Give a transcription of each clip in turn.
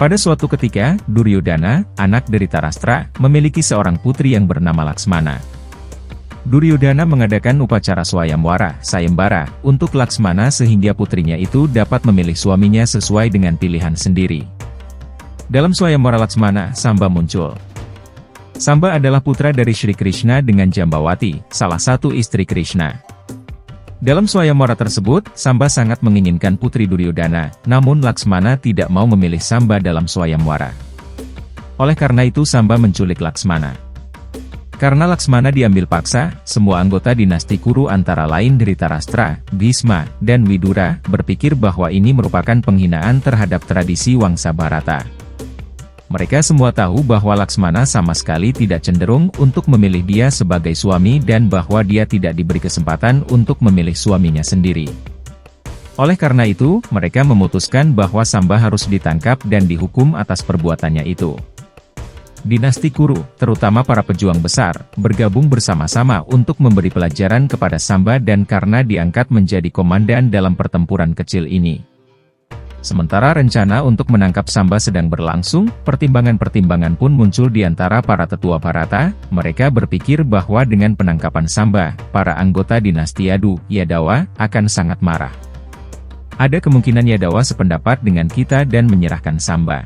Pada suatu ketika, Duryodhana, anak dari Dhritarashtra, memiliki seorang putri yang bernama Laksmana. Duryodhana mengadakan upacara swayamwara, sayembara, untuk Laksmana sehingga putrinya itu dapat memilih suaminya sesuai dengan pilihan sendiri. Dalam swayamwara Laksmana, Samba muncul. Samba adalah putra dari Sri Krishna dengan Jambawati, salah satu istri Krishna. Dalam swayamwara tersebut, Samba sangat menginginkan putri Duryodhana, namun Laksmana tidak mau memilih Samba dalam swayamwara. Oleh karena itu Samba menculik Laksmana. Karena Laksmana diambil paksa, semua anggota dinasti Kuru antara lain Dhritarashtra, Bhisma, dan Widura, berpikir bahwa ini merupakan penghinaan terhadap tradisi Wangsa Bharata. Mereka semua tahu bahwa Laksmana sama sekali tidak cenderung untuk memilih dia sebagai suami dan bahwa dia tidak diberi kesempatan untuk memilih suaminya sendiri. Oleh karena itu, mereka memutuskan bahwa Samba harus ditangkap dan dihukum atas perbuatannya itu. Dinasti Kuru, terutama para pejuang besar, bergabung bersama-sama untuk memberi pelajaran kepada Samba dan karena diangkat menjadi komandan dalam pertempuran kecil ini. Sementara rencana untuk menangkap Samba sedang berlangsung, pertimbangan-pertimbangan pun muncul di antara para tetua Bharata. Mereka berpikir bahwa dengan penangkapan Samba, para anggota dinasti Yadawa akan sangat marah. Ada kemungkinan Yadawa sependapat dengan kita dan menyerahkan Samba.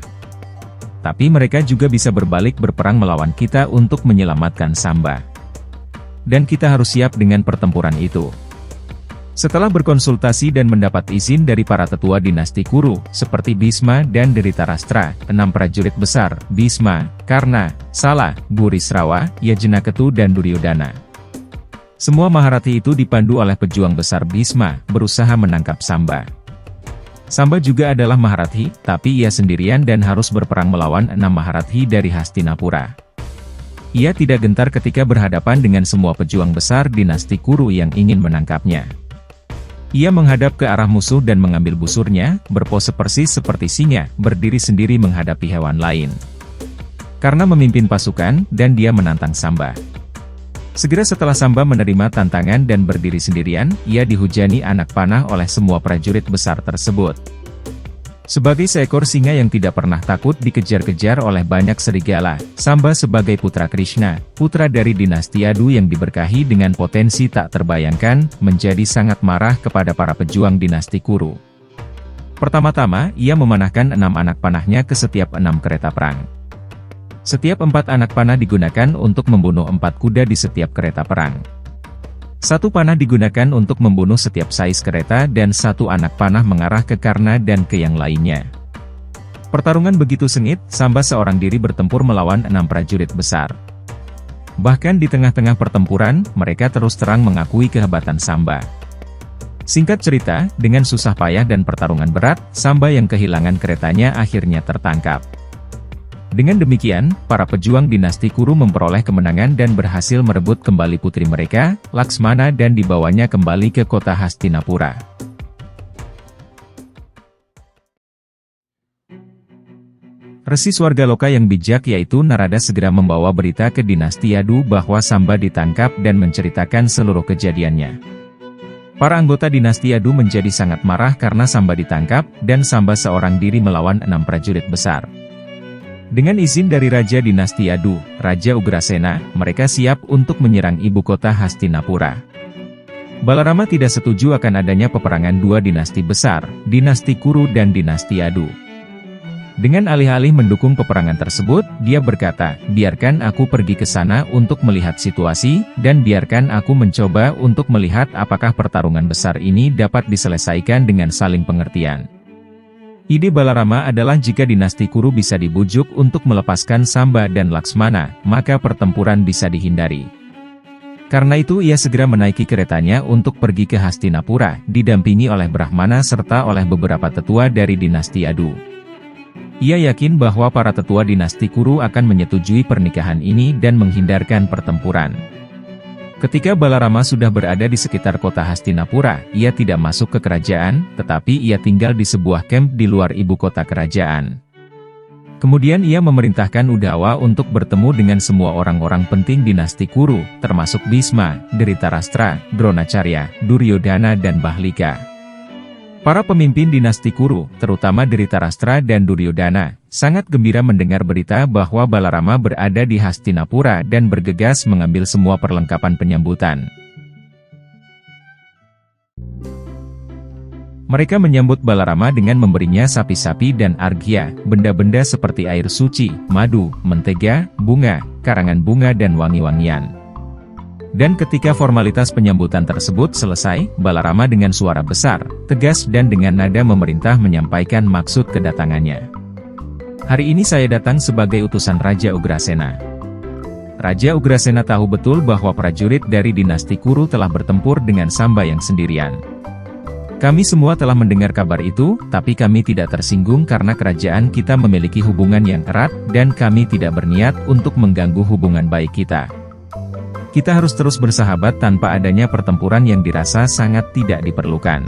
Tapi mereka juga bisa berbalik berperang melawan kita untuk menyelamatkan Samba. Dan kita harus siap dengan pertempuran itu. Setelah berkonsultasi dan mendapat izin dari para tetua dinasti Kuru, seperti Bhisma dan Dhritarashtra, 6 prajurit besar, Bhisma, Karna, Sala, Burisrawa, Yajanaketu dan Duryodhana. Semua Maharati itu dipandu oleh pejuang besar Bhisma, berusaha menangkap Samba. Samba juga adalah Maharati, tapi ia sendirian dan harus berperang melawan 6 Maharati dari Hastinapura. Ia tidak gentar ketika berhadapan dengan semua pejuang besar dinasti Kuru yang ingin menangkapnya. Ia menghadap ke arah musuh dan mengambil busurnya, berpose persis seperti singa, berdiri sendiri menghadapi hewan lain. Karena memimpin pasukan, dan dia menantang Samba. Segera setelah Samba menerima tantangan dan berdiri sendirian, ia dihujani anak panah oleh semua prajurit besar tersebut. Sebagai seekor singa yang tidak pernah takut dikejar-kejar oleh banyak serigala, Samba sebagai putra Krishna, putra dari dinasti Yadu yang diberkahi dengan potensi tak terbayangkan, menjadi sangat marah kepada para pejuang dinasti Kuru. Pertama-tama, ia memanahkan 6 anak panahnya ke setiap 6 kereta perang. Setiap 4 anak panah digunakan untuk membunuh 4 kuda di setiap kereta perang. 1 panah digunakan untuk membunuh setiap sais kereta dan 1 anak panah mengarah ke Karna dan ke yang lainnya. Pertarungan begitu sengit, Samba seorang diri bertempur melawan 6 prajurit besar. Bahkan di tengah-tengah pertempuran, mereka terus terang mengakui kehebatan Samba. Singkat cerita, dengan susah payah dan pertarungan berat, Samba yang kehilangan keretanya akhirnya tertangkap. Dengan demikian, para pejuang dinasti Kuru memperoleh kemenangan dan berhasil merebut kembali putri mereka, Laksmana dan dibawanya kembali ke kota Hastinapura. Resi Swargaloka yang bijak yaitu Narada segera membawa berita ke dinasti Yadu bahwa Samba ditangkap dan menceritakan seluruh kejadiannya. Para anggota dinasti Yadu menjadi sangat marah karena Samba ditangkap, dan Samba seorang diri melawan 6 prajurit besar. Dengan izin dari Raja dinasti Yadu, Raja Ugrasena, mereka siap untuk menyerang ibu kota Hastinapura. Balarama tidak setuju akan adanya peperangan 2 dinasti besar, dinasti Kuru dan dinasti Yadu. Dengan alih-alih mendukung peperangan tersebut, dia berkata, biarkan aku pergi ke sana untuk melihat situasi, dan biarkan aku mencoba untuk melihat apakah pertarungan besar ini dapat diselesaikan dengan saling pengertian. Ide Balarama adalah jika dinasti Kuru bisa dibujuk untuk melepaskan Samba dan Laksmana, maka pertempuran bisa dihindari. Karena itu ia segera menaiki keretanya untuk pergi ke Hastinapura, didampingi oleh Brahmana serta oleh beberapa tetua dari dinasti Yadu. Ia yakin bahwa para tetua dinasti Kuru akan menyetujui pernikahan ini dan menghindarkan pertempuran. Ketika Balarama sudah berada di sekitar kota Hastinapura, ia tidak masuk ke kerajaan, tetapi ia tinggal di sebuah kamp di luar ibu kota kerajaan. Kemudian ia memerintahkan Udawa untuk bertemu dengan semua orang-orang penting dinasti Kuru, termasuk Bhisma, Dhritarashtra, Dronacharya, Duryodhana dan Bahlika. Para pemimpin dinasti Kuru, terutama Dhritarashtra dan Duryodhana, sangat gembira mendengar berita bahwa Balarama berada di Hastinapura dan bergegas mengambil semua perlengkapan penyambutan. Mereka menyambut Balarama dengan memberinya sapi-sapi dan arghya, benda-benda seperti air suci, madu, mentega, bunga, karangan bunga dan wangi-wangian. Dan ketika formalitas penyambutan tersebut selesai, Balarama dengan suara besar, tegas dan dengan nada memerintah menyampaikan maksud kedatangannya. Hari ini saya datang sebagai utusan Raja Ugrasena. Raja Ugrasena tahu betul bahwa prajurit dari dinasti Kuru telah bertempur dengan Samba yang sendirian. Kami semua telah mendengar kabar itu, tapi kami tidak tersinggung karena kerajaan kita memiliki hubungan yang erat, dan kami tidak berniat untuk mengganggu hubungan baik kita. Kita harus terus bersahabat tanpa adanya pertempuran yang dirasa sangat tidak diperlukan.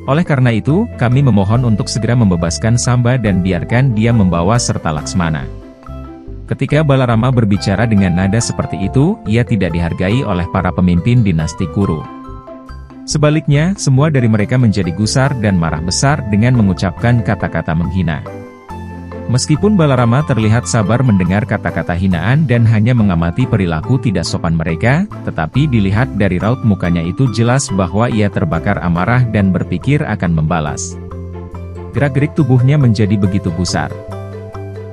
Oleh karena itu, kami memohon untuk segera membebaskan Samba dan biarkan dia membawa serta Laksmana. Ketika Balarama berbicara dengan nada seperti itu, ia tidak dihargai oleh para pemimpin dinasti Kuru. Sebaliknya, semua dari mereka menjadi gusar dan marah besar dengan mengucapkan kata-kata menghina. Meskipun Balarama terlihat sabar mendengar kata-kata hinaan dan hanya mengamati perilaku tidak sopan mereka, tetapi dilihat dari raut mukanya itu jelas bahwa ia terbakar amarah dan berpikir akan membalas. Gerak-gerik tubuhnya menjadi begitu gusar.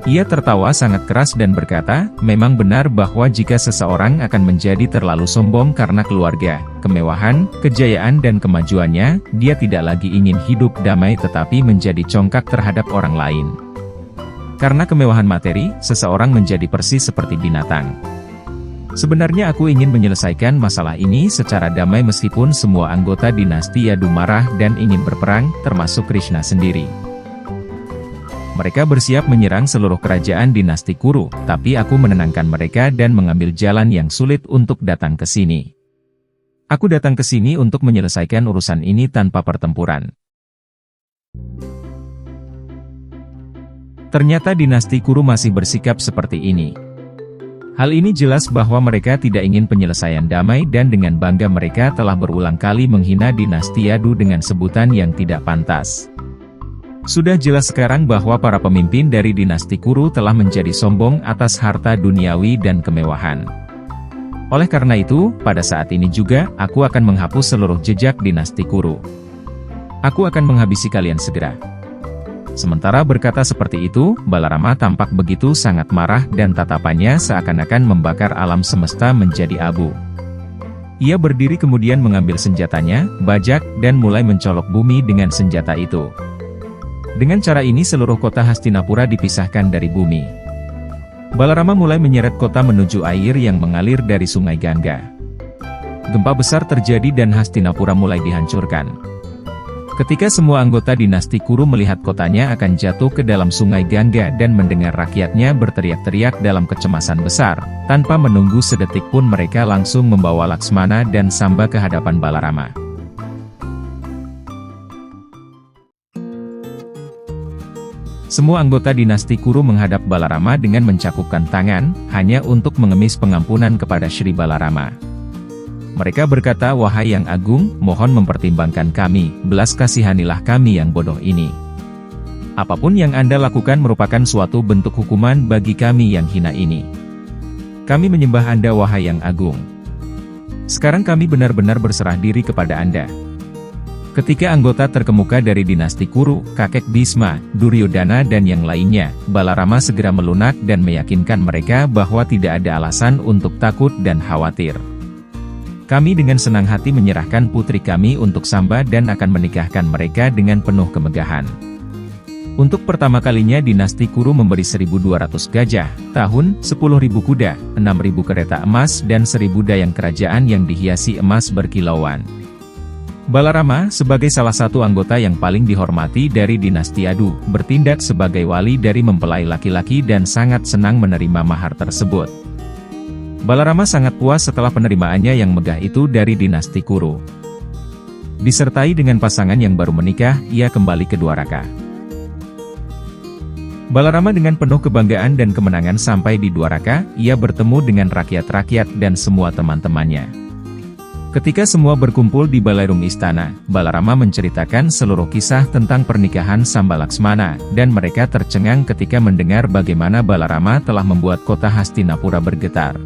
Ia tertawa sangat keras dan berkata, memang benar bahwa jika seseorang akan menjadi terlalu sombong karena keluarga, kemewahan, kejayaan dan kemajuannya, dia tidak lagi ingin hidup damai tetapi menjadi congkak terhadap orang lain. Karena kemewahan materi, seseorang menjadi persis seperti binatang. Sebenarnya aku ingin menyelesaikan masalah ini secara damai meskipun semua anggota dinasti Yadu marah dan ingin berperang, termasuk Krishna sendiri. Mereka bersiap menyerang seluruh kerajaan dinasti Kuru, tapi aku menenangkan mereka dan mengambil jalan yang sulit untuk datang ke sini. Aku datang ke sini untuk menyelesaikan urusan ini tanpa pertempuran. Ternyata dinasti Kuru masih bersikap seperti ini. Hal ini jelas bahwa mereka tidak ingin penyelesaian damai dan dengan bangga mereka telah berulang kali menghina dinasti Yadu dengan sebutan yang tidak pantas. Sudah jelas sekarang bahwa para pemimpin dari dinasti Kuru telah menjadi sombong atas harta duniawi dan kemewahan. Oleh karena itu, pada saat ini juga, aku akan menghapus seluruh jejak dinasti Kuru. Aku akan menghabisi kalian segera. Sementara berkata seperti itu, Balarama tampak begitu sangat marah dan tatapannya seakan-akan membakar alam semesta menjadi abu. Ia berdiri kemudian mengambil senjatanya, bajak, dan mulai mencolok bumi dengan senjata itu. Dengan cara ini seluruh kota Hastinapura dipisahkan dari bumi. Balarama mulai menyeret kota menuju air yang mengalir dari sungai Gangga. Gempa besar terjadi dan Hastinapura mulai dihancurkan. Ketika semua anggota dinasti Kuru melihat kotanya akan jatuh ke dalam sungai Gangga dan mendengar rakyatnya berteriak-teriak dalam kecemasan besar, tanpa menunggu sedetik pun mereka langsung membawa Laksmana dan Samba ke hadapan Balarama. Semua anggota dinasti Kuru menghadap Balarama dengan mencakupkan tangan, hanya untuk mengemis pengampunan kepada Sri Balarama. Mereka berkata, wahai yang agung, mohon mempertimbangkan kami, belas kasihanilah kami yang bodoh ini. Apapun yang Anda lakukan merupakan suatu bentuk hukuman bagi kami yang hina ini. Kami menyembah Anda wahai yang agung. Sekarang kami benar-benar berserah diri kepada Anda. Ketika anggota terkemuka dari dinasti Kuru, kakek Bhisma, Duryodhana dan yang lainnya, Balarama segera melunak dan meyakinkan mereka bahwa tidak ada alasan untuk takut dan khawatir. Kami dengan senang hati menyerahkan putri kami untuk Samba dan akan menikahkan mereka dengan penuh kemegahan. Untuk pertama kalinya dinasti Kuru memberi 1.200 gajah, tahun, 10.000 kuda, 6.000 kereta emas dan 1.000 dayang kerajaan yang dihiasi emas berkilauan. Balarama, sebagai salah satu anggota yang paling dihormati dari dinasti Yadu, bertindak sebagai wali dari mempelai laki-laki dan sangat senang menerima mahar tersebut. Balarama sangat puas setelah penerimaannya yang megah itu dari dinasti Kuru. Disertai dengan pasangan yang baru menikah, ia kembali ke Dwaraka. Balarama dengan penuh kebanggaan dan kemenangan sampai di Dwaraka, ia bertemu dengan rakyat-rakyat dan semua teman-temannya. Ketika semua berkumpul di balairung istana, Balarama menceritakan seluruh kisah tentang pernikahan Samba Laksmana, dan mereka tercengang ketika mendengar bagaimana Balarama telah membuat kota Hastinapura bergetar.